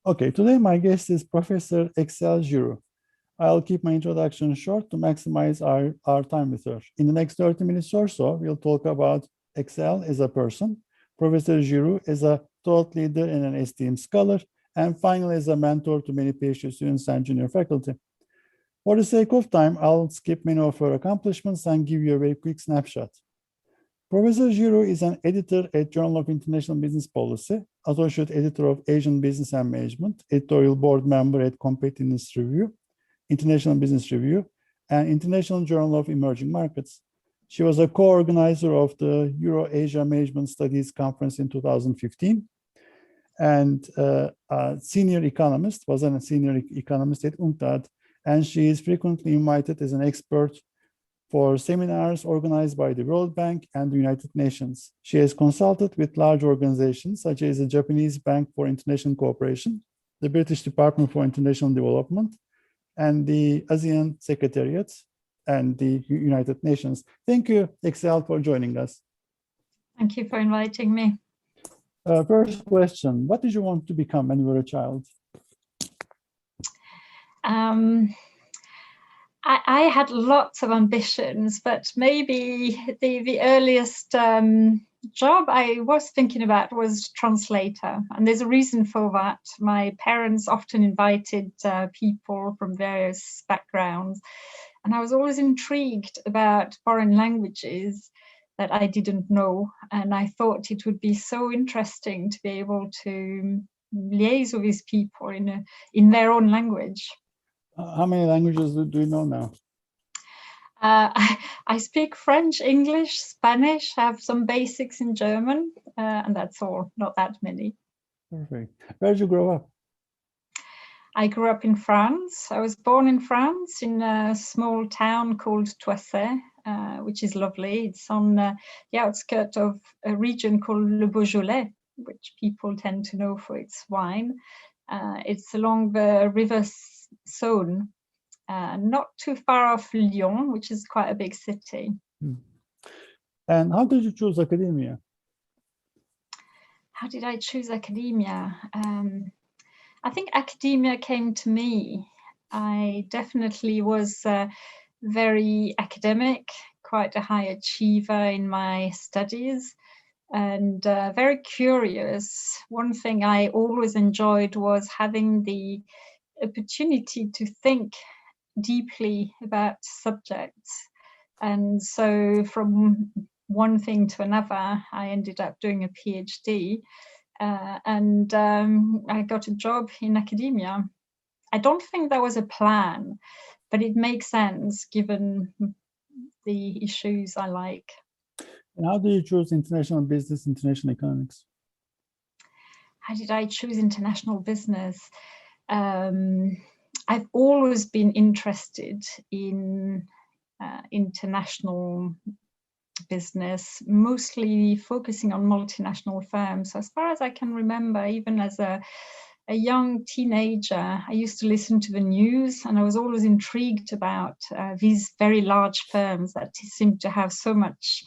Okay, today my guest is Professor Axèle Giroud. I'll keep my introduction short to maximize our time with her. In the next 30 minutes or so, we'll talk about Axèle as a person, Professor Giroud as a thought leader and an esteemed scholar, and finally as a mentor to many PhD students and junior faculty. For the sake of time, I'll skip many of her accomplishments and give you a very quick snapshot. Professor Giroud is an editor at Journal of International Business Policy, associate editor of Asian Business and Management, editorial board member at Competitiveness Review, International Business Review, and International Journal of Emerging Markets. She was a co-organizer of the Euro-Asia Management Studies Conference in 2015, and a senior economist at UNCTAD, and she is frequently invited as an expert for seminars organized by the World Bank and the United Nations. She has consulted with large organizations such as the Japanese Bank for International Cooperation, the British Department for International Development, and the ASEAN Secretariat and the United Nations. Thank you, Axèle, for joining us. Thank you for inviting me. First question, what did you want to become when you were a child? I had lots of ambitions, but maybe the earliest job I was thinking about was translator. And there's a reason for that. My parents often invited people from various backgrounds. And I was always intrigued about foreign languages that I didn't know. And I thought it would be so interesting to be able to liaise with these people in their own language. How many languages do you know now? I speak French, English, Spanish, have some basics in German, and that's all, not that many. Perfect. Where did you grow up? I grew up in France. I was born in France in a small town called Toisset, which is lovely. It's on the outskirts of a region called Le Beaujolais, which people tend to know for its wine. It's along the river Saône, not too far off Lyon, which is quite a big city. And how did you choose academia? How did I choose academia? I think academia came to me. I definitely was very academic, quite a high achiever in my studies, and very curious. One thing I always enjoyed was having the opportunity to think deeply about subjects. And so from one thing to another, I ended up doing a PhD, and I got a job in academia. I don't think that was a plan, but it makes sense given the issues I like. And how do you choose international business, international economics? How did I choose international business? I've always been interested in international business, mostly focusing on multinational firms. As far as I can remember, even as a young teenager, I used to listen to the news, and I was always intrigued about these very large firms that seem to have so much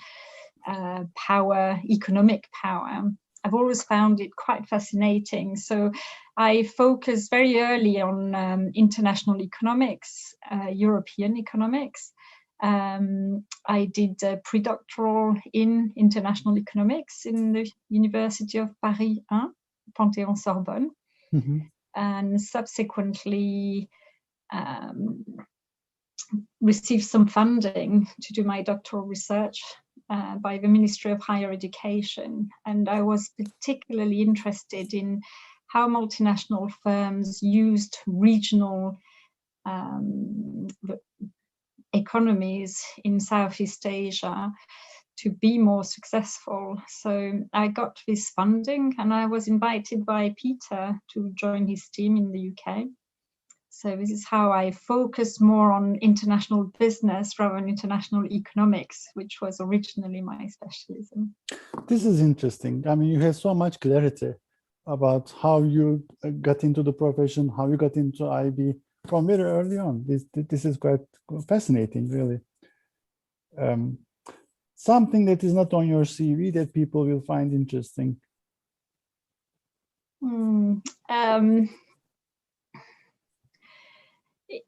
power, economic power. I've always found it quite fascinating. So I focused very early on international economics, European economics. I did a pre-doctoral in international economics in the University of Paris 1, Panthéon-Sorbonne. Mm-hmm. And subsequently received some funding to do my doctoral research by the Ministry of Higher Education. And I was particularly interested in how multinational firms used regional economies in Southeast Asia to be more successful. So I got this funding, and I was invited by Peter to join his team in the UK. So this is how I focused more on international business rather than international economics, which was originally my specialism. This is interesting. I mean, you have so much clarity about how you got into the profession, how you got into IB from very early on. This is quite fascinating, really. Something that is not on your CV that people will find interesting.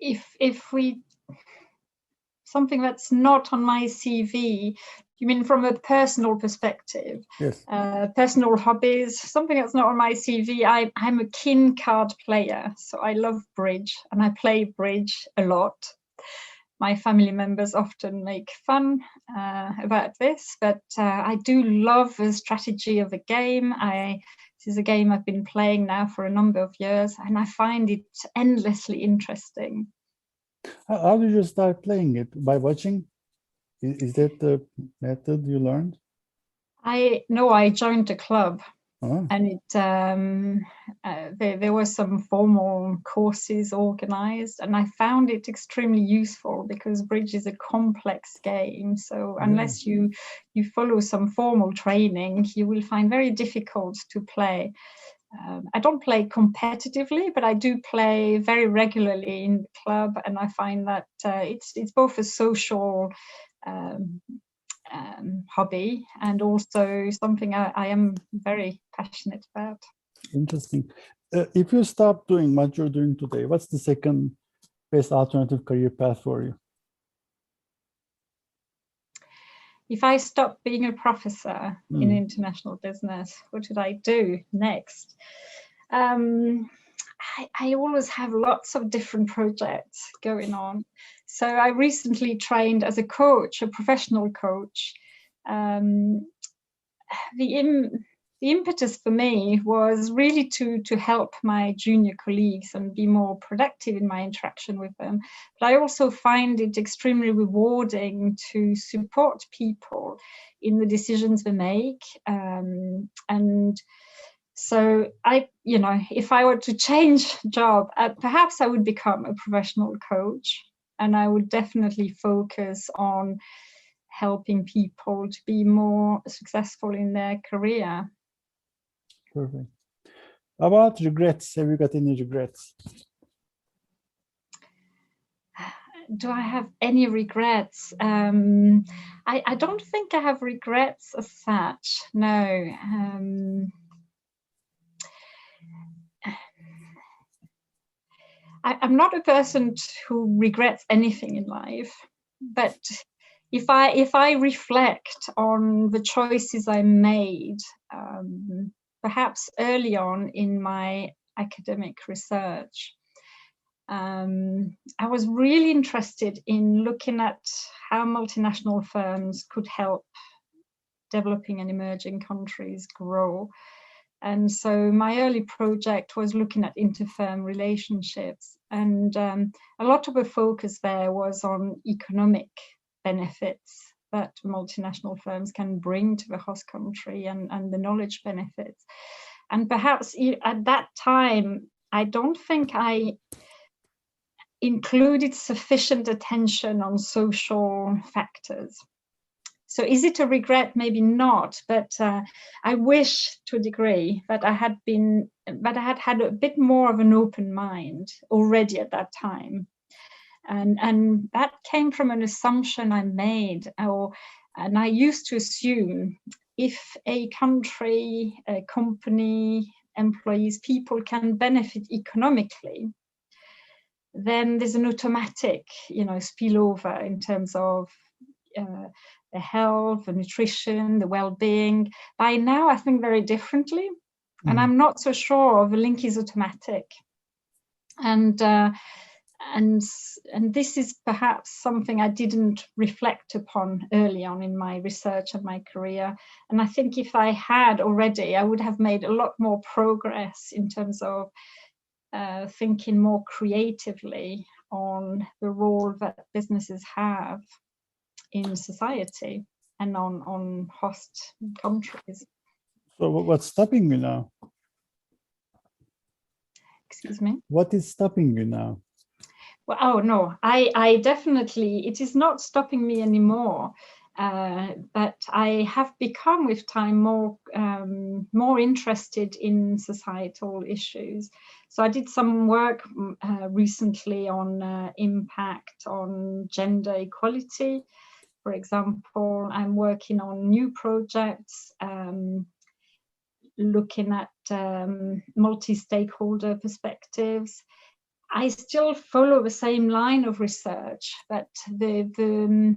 if we, something that's not on my CV, you mean from a personal perspective? Yes. Personal hobbies, something that's not on my CV. I'm a keen card player, so I love bridge and I play bridge a lot. My family members often make fun about this, but I do love the strategy of a game. This is a game I've been playing now for a number of years, and I find it endlessly interesting. How did you start playing it? By watching? Is that the method you learned? I joined a club. Oh. And there were some formal courses organized, and I found it extremely useful because bridge is a complex game. So unless you follow some formal training, you will find very difficult to play. I don't play competitively, but I do play very regularly in the club, and I find that it's both a social hobby and also something I am very passionate about. Interesting. If you stop doing what you're doing today, what's the second best alternative career path for you? If I stopped being a professor in international business, what would I do next? I always have lots of different projects going on. So I recently trained as a coach, a professional coach. The impetus for me was really to help my junior colleagues and be more productive in my interaction with them. But I also find it extremely rewarding to support people in the decisions they make. And so if I were to change job, perhaps I would become a professional coach, and I would definitely focus on helping people to be more successful in their career. Perfect. About regrets, have you got any regrets? Do I have any regrets? I don't think I have regrets as such, no. I'm not a person who regrets anything in life, but if I reflect on the choices I made, perhaps early on in my academic research, I was really interested in looking at how multinational firms could help developing and emerging countries grow. And so my early project was looking at interfirm relationships, and a lot of the focus there was on economic benefits that multinational firms can bring to the host country and the knowledge benefits. And perhaps at that time, I don't think I included sufficient attention on social factors. So is it a regret? Maybe not, but I wish to a degree that I had had a bit more of an open mind already at that time. And that came from an assumption I made, and I used to assume if a country, a company, employees, people can benefit economically, then there's an automatic, spillover in terms of the health, the nutrition, the well-being. By now, I think very differently, and I'm not so sure the link is automatic. And this is perhaps something I didn't reflect upon early on in my research and my career. And I think if I had already, I would have made a lot more progress in terms of thinking more creatively on the role that businesses have in society and on host countries. So what's stopping you now? Excuse me? What is stopping you now? Well, oh no, I definitely, it is not stopping me anymore. But I have become with time more interested in societal issues. So I did some work recently on impact on gender equality. For example, I'm working on new projects looking at multi-stakeholder perspectives. I still follow the same line of research, but the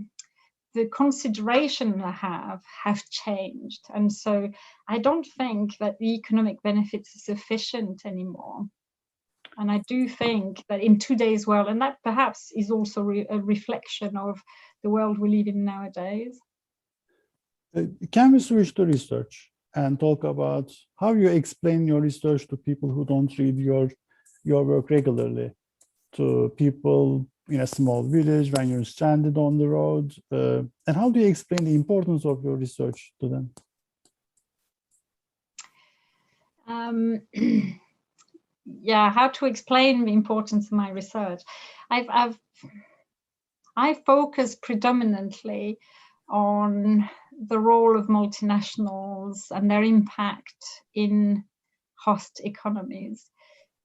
consideration I have changed. And so I don't think that the economic benefits are sufficient anymore. And I do think that in today's world, and that perhaps is also a reflection of the world we live in nowadays. Can we switch to research and talk about how you explain your research to people who don't read your work regularly, to people in a small village when you're stranded on the road, and how do you explain the importance of your research to them? Yeah, how to explain the importance of my research. I focus predominantly on the role of multinationals and their impact in host economies.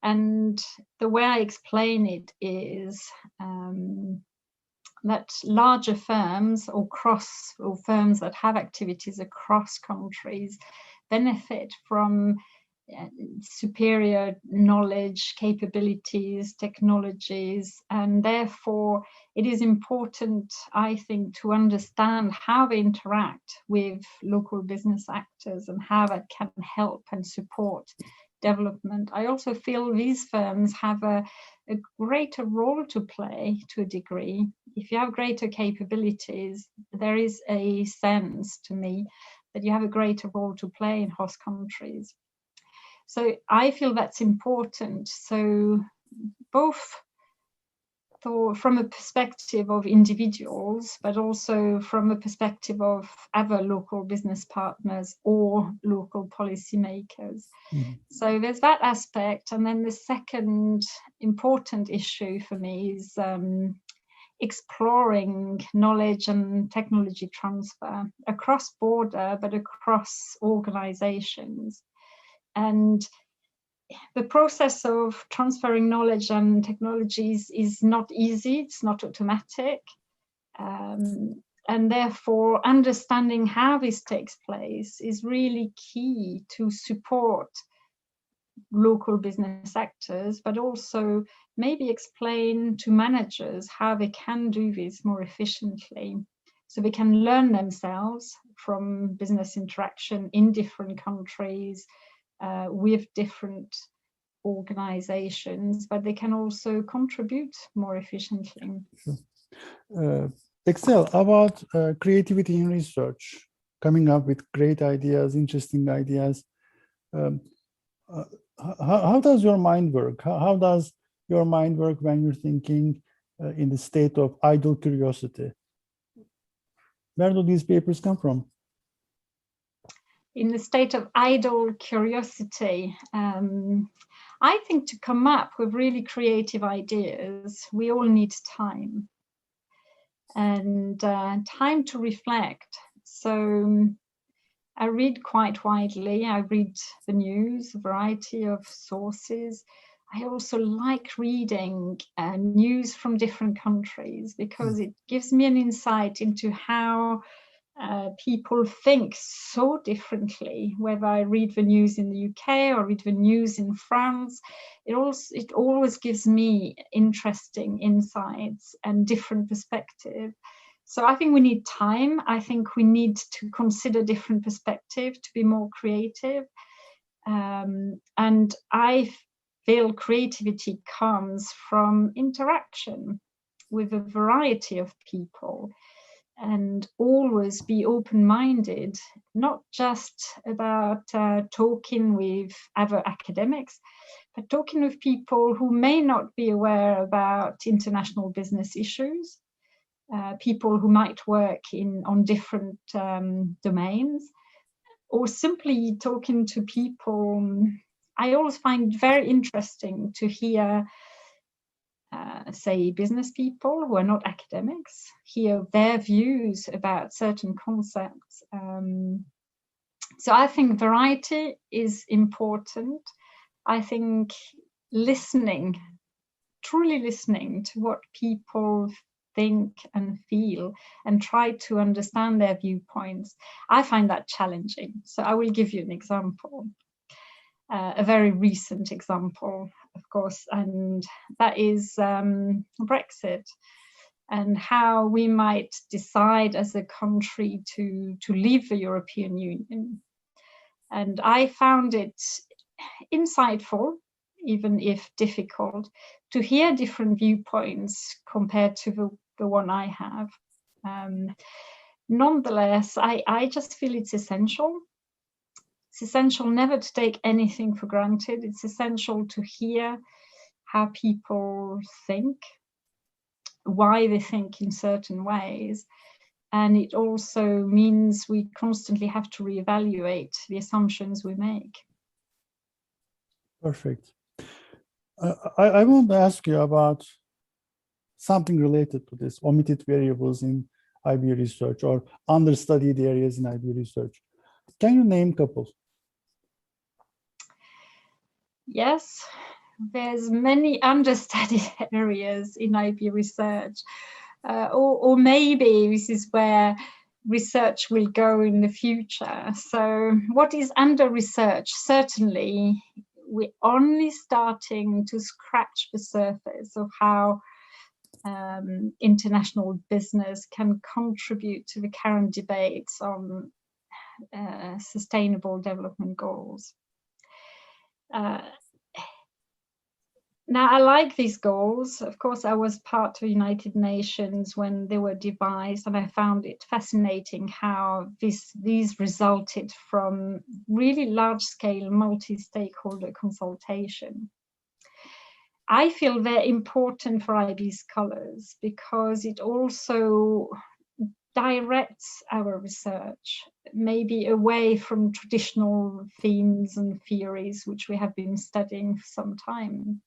And the way I explain it is that larger firms or firms that have activities across countries benefit from superior knowledge, capabilities, technologies, and therefore it is important, I think, to understand how they interact with local business actors and how that can help and support development. I also feel these firms have a greater role to play to a degree. If you have greater capabilities, there is a sense to me that you have a greater role to play in host countries. So I feel that's important. So both from a perspective of individuals, but also from a perspective of other local business partners or local policymakers. Mm-hmm. So there's that aspect. And then the second important issue for me is exploring knowledge and technology transfer across border, but across organizations. And the process of transferring knowledge and technologies is not easy, it's not automatic. And therefore, understanding how this takes place is really key to support local business actors, but also maybe explain to managers how they can do this more efficiently. So they can learn themselves from business interaction in different countries, with different organizations, but they can also contribute more efficiently. Axèle, about creativity in research, coming up with great ideas, interesting ideas. How does your mind work? How does your mind work when you're thinking in the state of idle curiosity? Where do these papers come from? In the state of idle curiosity, I think to come up with really creative ideas, we all need time and time to reflect. So I read quite widely. I read the news, a variety of sources. I also like reading news from different countries because it gives me an insight into how people think so differently. Whether I read the news in the UK or read the news in France, it always gives me interesting insights and different perspective. So I think we need time. I think we need to consider different perspectives to be more creative. And I feel creativity comes from interaction with a variety of people. And always be open-minded, not just about talking with other academics, but talking with people who may not be aware about international business issues, people who might work on different domains, or simply talking to people. I always find very interesting to hear say business people who are not academics, hear their views about certain concepts. So I think variety is important. I think listening, truly listening to what people think and feel and try to understand their viewpoints, I find that challenging. So I will give you an example. a very recent example, of course, and that is Brexit, and how we might decide as a country to leave the European Union. And I found it insightful, even if difficult, to hear different viewpoints compared to the one I have. Nonetheless, I just feel it's essential. It's essential never to take anything for granted. It's essential to hear how people think, why they think in certain ways. And it also means we constantly have to reevaluate the assumptions we make. Perfect. I want to ask you about something related to this, omitted variables in IB research or understudied areas in IB research. Can you name a couple? Yes, there's many understudied areas in IB research, or maybe this is where research will go in the future. So what is under research? Certainly, we're only starting to scratch the surface of how international business can contribute to the current debates on sustainable development goals. Now, I like these goals. Of course, I was part of the United Nations when they were devised, and I found it fascinating how these resulted from really large-scale multi-stakeholder consultation. I feel they're important for IB scholars because it also directs our research maybe away from traditional themes and theories which we have been studying for some time.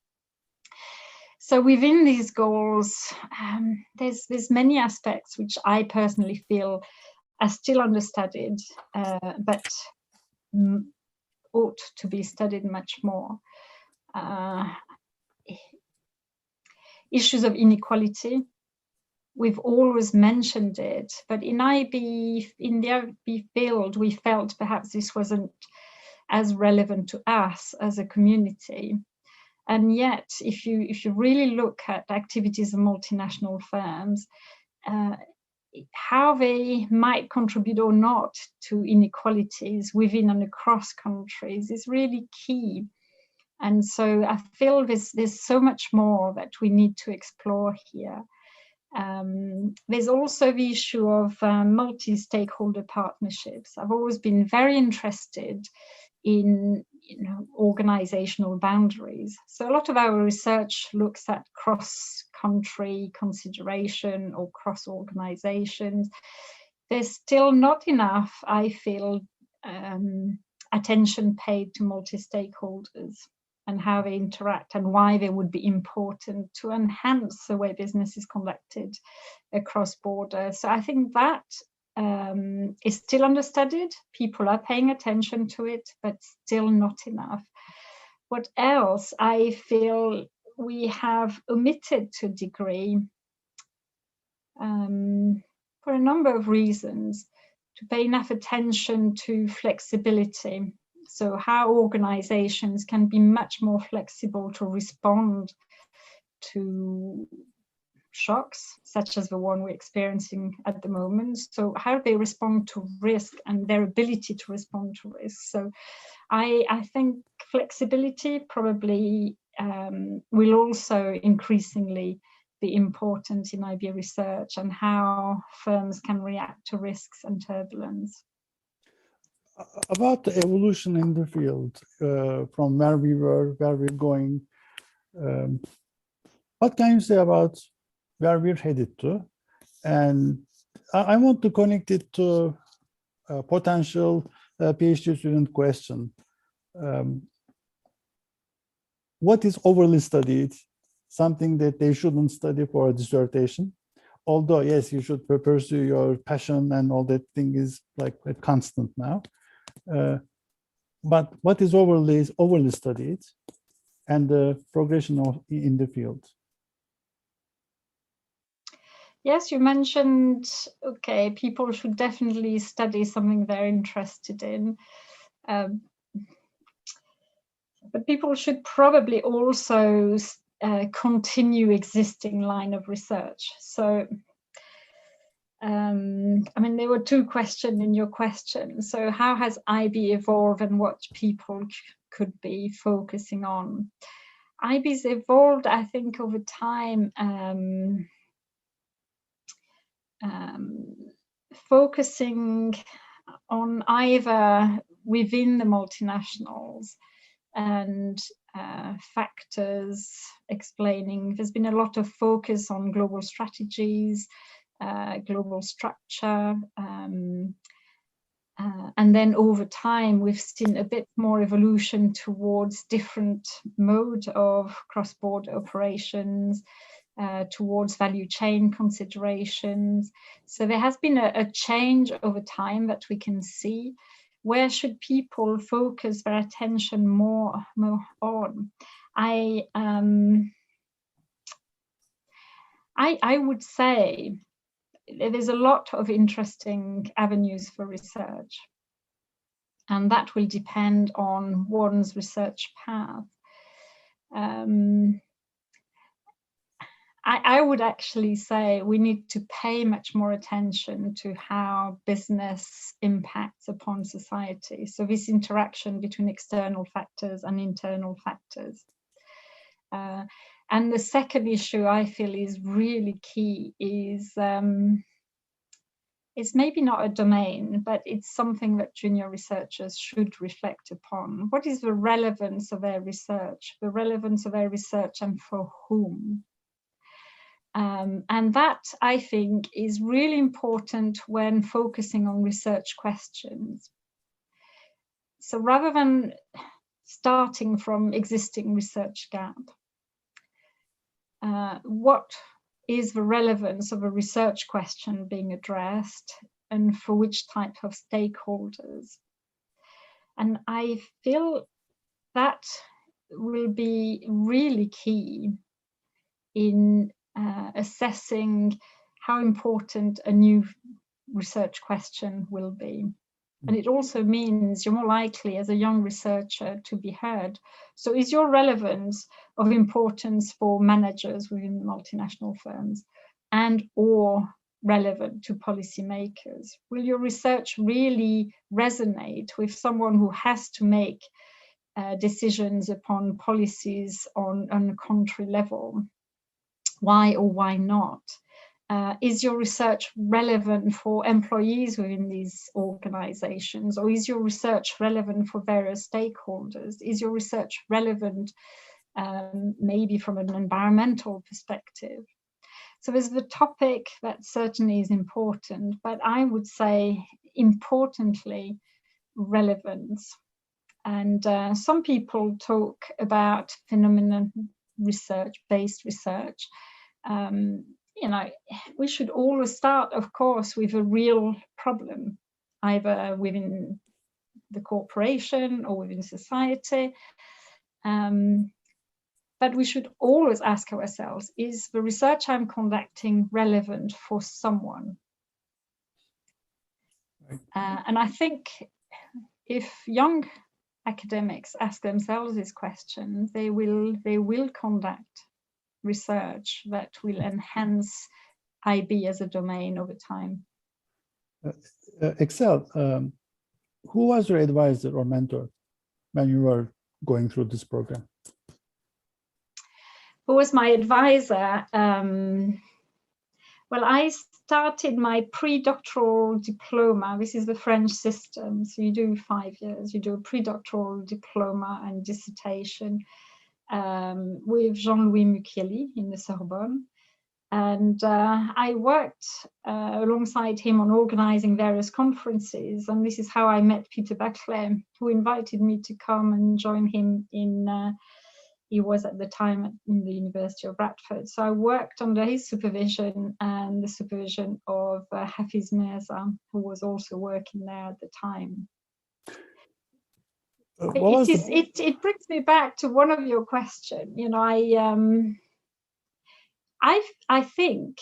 So within these goals, there's many aspects which I personally feel are still understudied, but ought to be studied much more. Issues of inequality, we've always mentioned it, but in the IB field, we felt perhaps this wasn't as relevant to us as a community. And yet, if you really look at activities of multinational firms, how they might contribute or not to inequalities within and across countries is really key. And so I feel there's so much more that we need to explore here. There's also the issue of multi-stakeholder partnerships. I've always been very interested in organizational boundaries. So a lot of our research looks at cross-country consideration or cross-organizations. There's still not enough, I feel, attention paid to multi-stakeholders and how they interact and why they would be important to enhance the way business is conducted across borders. So I think that is still understudied. People are paying attention to it, but still not enough. What else I feel we have omitted to a degree, for a number of reasons, to pay enough attention to flexibility. So how organizations can be much more flexible to respond to shocks, such as the one we're experiencing at the moment. So how they respond to risk and their ability to respond to risk. So I think flexibility probably will also increasingly be important in IB research and how firms can react to risks and turbulence. About the evolution in the field, from where we were, where we're going, what can you say about where we're headed to? And I want to connect it to a potential PhD student question. What is overly studied? Something that they shouldn't study for a dissertation? Although, yes, you should pursue your passion and all that thing is like a constant now. But what is overly studied and the progression in the field? Yes, you mentioned, okay, people should definitely study something they're interested in. But people should probably also continue existing line of research. So, I mean, there were two questions in your question. So how has IB evolved and what people could be focusing on? IB's evolved, I think, over time, focusing on either within the multinationals and factors explaining. There's been a lot of focus on global strategies, global structure, and then over time we've seen a bit more evolution towards different mode of cross-border operations, towards value chain considerations. So there has been a change over time that we can see. Where should people focus their attention more on? I would say there's a lot of interesting avenues for research, and that will depend on one's research path. I would actually say we need to pay much more attention to how business impacts upon society. So this interaction between external factors and internal factors. And the second issue I feel is really key is, it's maybe not a domain, but it's something that junior researchers should reflect upon. What is the relevance of their research? The relevance of their research and for whom? And that, I think, is really important when focusing on research questions. So rather than starting from existing research gap, what is the relevance of a research question being addressed and for which type of stakeholders? And I feel that will be really key in assessing how important a new research question will be. And it also means you're more likely as a young researcher to be heard. So is your relevance of importance for managers within multinational firms and or relevant to policymakers? Will your research really resonate with someone who has to make decisions upon policies on a country level? Why or why not? Is your research relevant for employees within these organizations, or is your research relevant for various stakeholders? Is your research relevant maybe from an environmental perspective? So there's the topic that certainly is important, but I would say importantly, relevance. And some people talk about phenomenon research, based research. You know, we should always start, of course, with a real problem, either within the corporation or within society. But we should always ask ourselves, is the research I'm conducting relevant for someone? Right. And I think if young academics ask themselves this question, they will conduct research that will enhance IB as a domain over time. Axèle, who was your advisor or mentor when you were going through this program? Who was my advisor? Well, I started my pre-doctoral diploma. This is the French system. So you do 5 years. You do a pre-doctoral diploma and dissertation with Jean-Louis Mukiele in the Sorbonne. And I worked alongside him on organizing various conferences. And this is how I met Peter Buckley, who invited me to come and join him in, he was at the time in the University of Bradford. So I worked under his supervision and the supervision of Hafiz Mirza, who was also working there at the time. It brings me back to one of your questions. You know, I think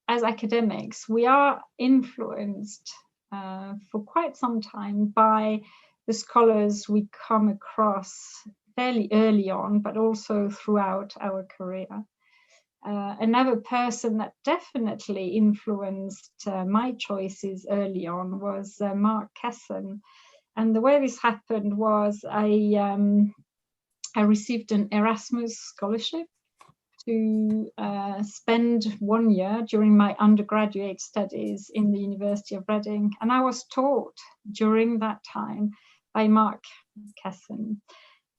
as academics, we are influenced for quite some time by the scholars we come across fairly early on, but also throughout our career. Another person that definitely influenced my choices early on was Mark Kesson. And the way this happened was I received an Erasmus scholarship to spend 1 year during my undergraduate studies in the University of Reading. And I was taught during that time by Mark Kesson.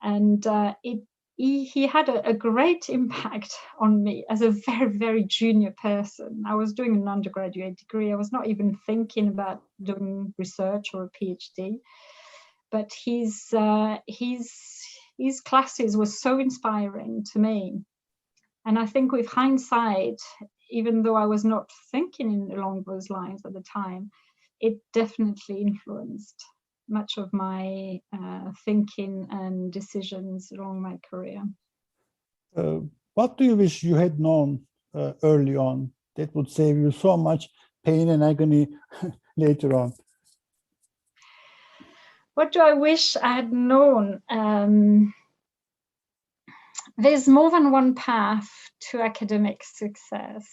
And he had a great impact on me as a very, very junior person. I was doing an undergraduate degree. I was not even thinking about doing research or a PhD. But his classes were so inspiring to me. And I think with hindsight, even though I was not thinking along those lines at the time, it definitely influenced much of my thinking and decisions along my career. What do you wish you had known early on that would save you so much pain and agony later on? What do I wish I had known? There's more than one path to academic success.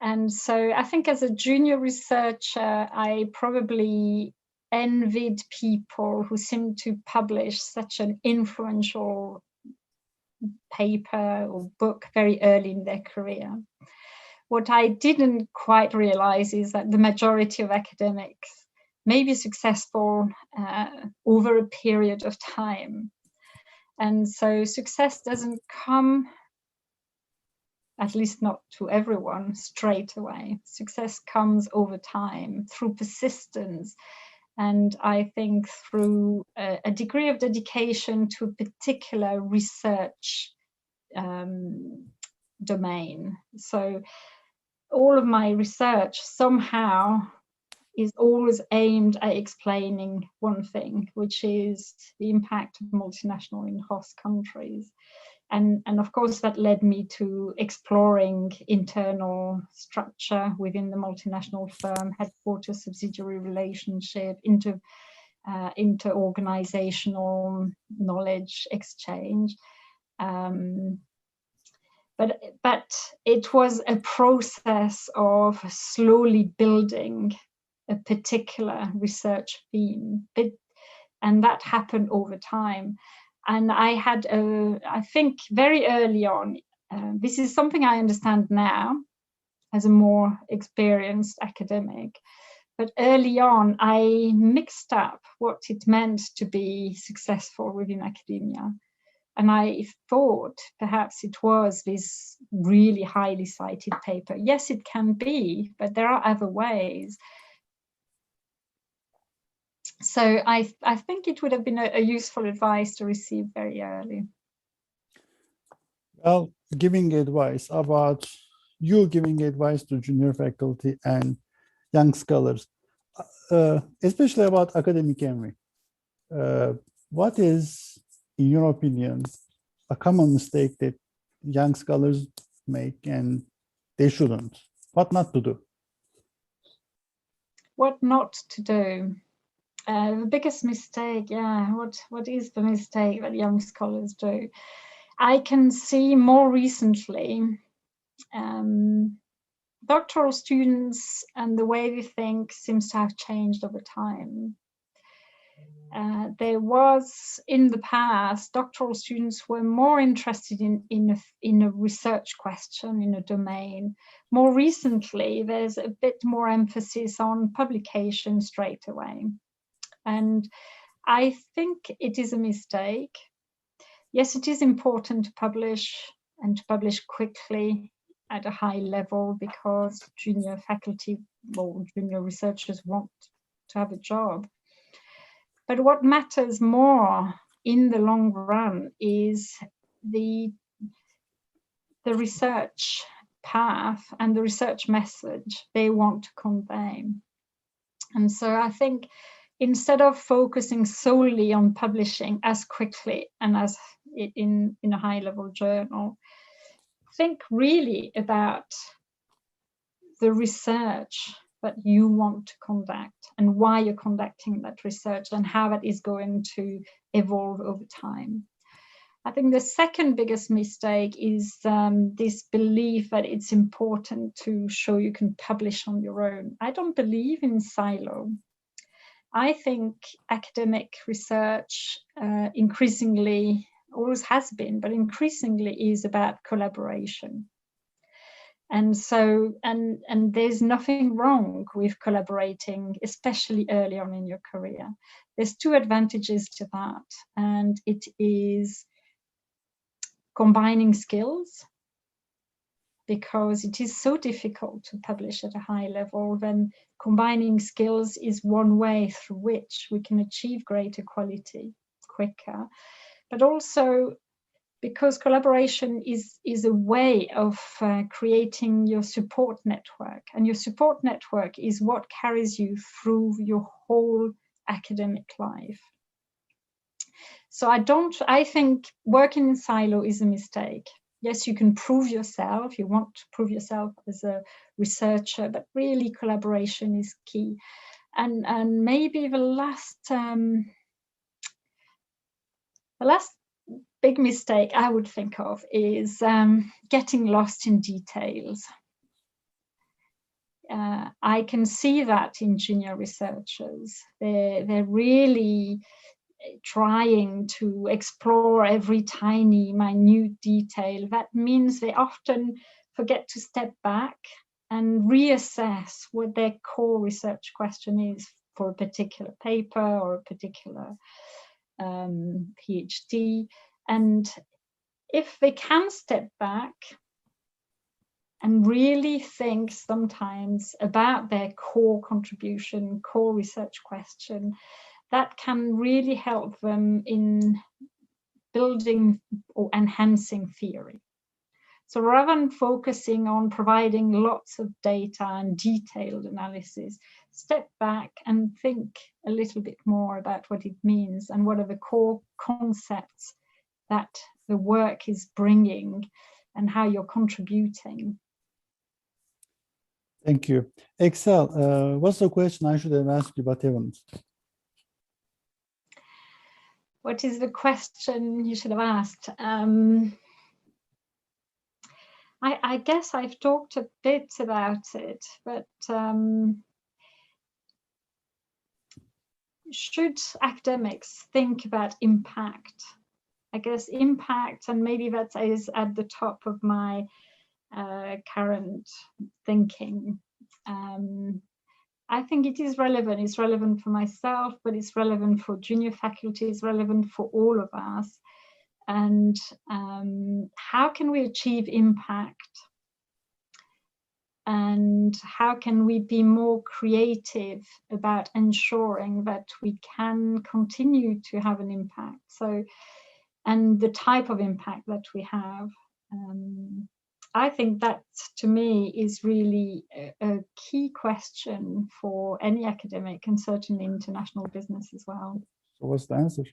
And so I think as a junior researcher, I probably envied people who seemed to publish such an influential paper or book very early in their career. What I didn't quite realize is that the majority of academics may be successful over a period of time. And so success doesn't come, at least not to everyone, straight away. Success comes over time through persistence. And I think through a degree of dedication to a particular research domain. So all of my research somehow is always aimed at explaining one thing, which is the impact of multinational in host countries. And of course, that led me to exploring internal structure within the multinational firm, headquarters, subsidiary relationship, inter-organizational knowledge exchange. But it was a process of slowly building a particular research theme, and that happened over time. And I had, I think very early on, this is something I understand now as a more experienced academic, but early on I mixed up what it meant to be successful within academia. And I thought perhaps it was this really highly cited paper. Yes, it can be, but there are other ways. So I think it would have been a useful advice to receive very early. Well, giving advice to junior faculty and young scholars, especially about academic envy. What is, in your opinion, a common mistake that young scholars make and they shouldn't? What not to do? What not to do? The biggest mistake, yeah. What is the mistake that young scholars do? I can see more recently doctoral students and the way they think seems to have changed over time. There was, in the past, doctoral students were more interested in a research question, in a domain. More recently, there's a bit more emphasis on publication straight away. And I think it is a mistake. Yes, it is important to publish and to publish quickly at a high level because junior faculty or junior researchers want to have a job. But what matters more in the long run is the research path and the research message they want to convey. And so I think instead of focusing solely on publishing as quickly and as in a high-level journal, think really about the research that you want to conduct and why you're conducting that research and how that is going to evolve over time. I think the second biggest mistake is this belief that it's important to show you can publish on your own. I don't believe in silo. I think academic research increasingly, always has been, but increasingly is about collaboration. And so, and there's nothing wrong with collaborating, especially early on in your career. There's two advantages to that, and it is combining skills, because it is so difficult to publish at a high level. Then combining skills is one way through which we can achieve greater quality quicker. But also because collaboration is a way of creating your support network, and your support network is what carries you through your whole academic life. So I think working in silo is a mistake. Yes, you can prove yourself, you want to prove yourself as a researcher, but really collaboration is key. And maybe the last big mistake I would think of is getting lost in details. I can see that in junior researchers. They're really trying to explore every tiny, minute detail. That means they often forget to step back and reassess what their core research question is for a particular paper or a particular PhD. And if they can step back and really think sometimes about their core contribution, core research question, that can really help them in building or enhancing theory. So rather than focusing on providing lots of data and detailed analysis, step back and think a little bit more about what it means and what are the core concepts that the work is bringing and how you're contributing. Thank you. Axèle, what's the question I should have asked you but haven't? What is the question you should have asked? I guess I've talked a bit about it, but should academics think about impact? I guess impact, and maybe that is at the top of my current thinking. I think it is relevant. It's relevant for myself, but it's relevant for junior faculty, it's relevant for all of us. And how can we achieve impact? And how can we be more creative about ensuring that we can continue to have an impact? So, and the type of impact that we have. I think that, to me, is really a key question for any academic and certainly international business as well. So what's the answer?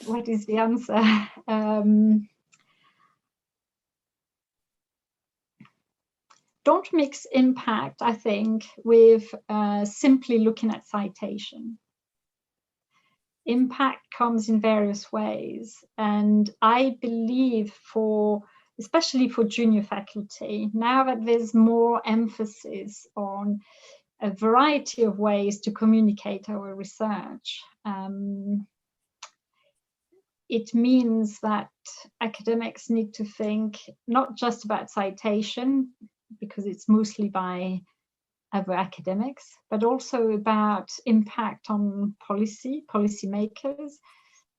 What is the answer? Don't mix impact, I think, with simply looking at citation. Impact comes in various ways, and I believe especially for junior faculty, now that there's more emphasis on a variety of ways to communicate our research, it means that academics need to think not just about citation, because it's mostly by other academics, but also about impact on policymakers.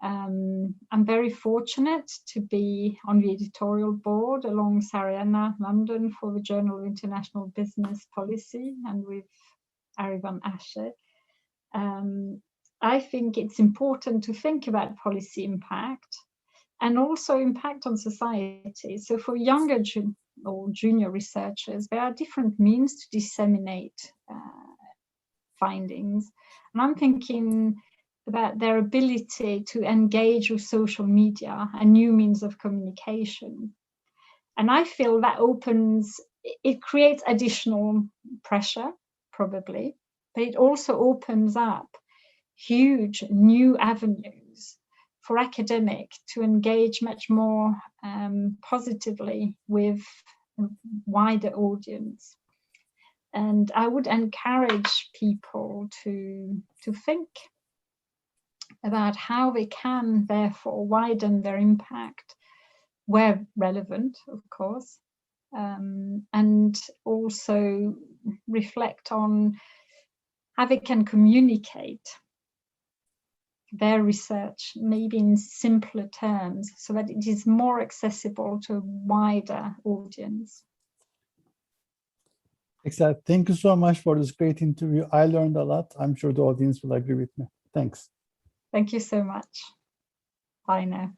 I'm very fortunate to be on the editorial board along Sariana, London, for the Journal of International Business Policy, and with Arivan Ashe. I think it's important to think about policy impact and also impact on society. So for younger or junior researchers, there are different means to disseminate findings. And I'm thinking about their ability to engage with social media and new means of communication. And I feel that it creates additional pressure, probably, but it also opens up huge new avenues for academic to engage much more positively with a wider audience. And I would encourage people to think about how they can therefore widen their impact where relevant, of course, and also reflect on how they can communicate their research, maybe in simpler terms, so that it is more accessible to a wider audience. Axèle, thank you so much for this great interview. I learned a lot. I'm sure the audience will agree with me. Thanks. Thank you so much. Bye now.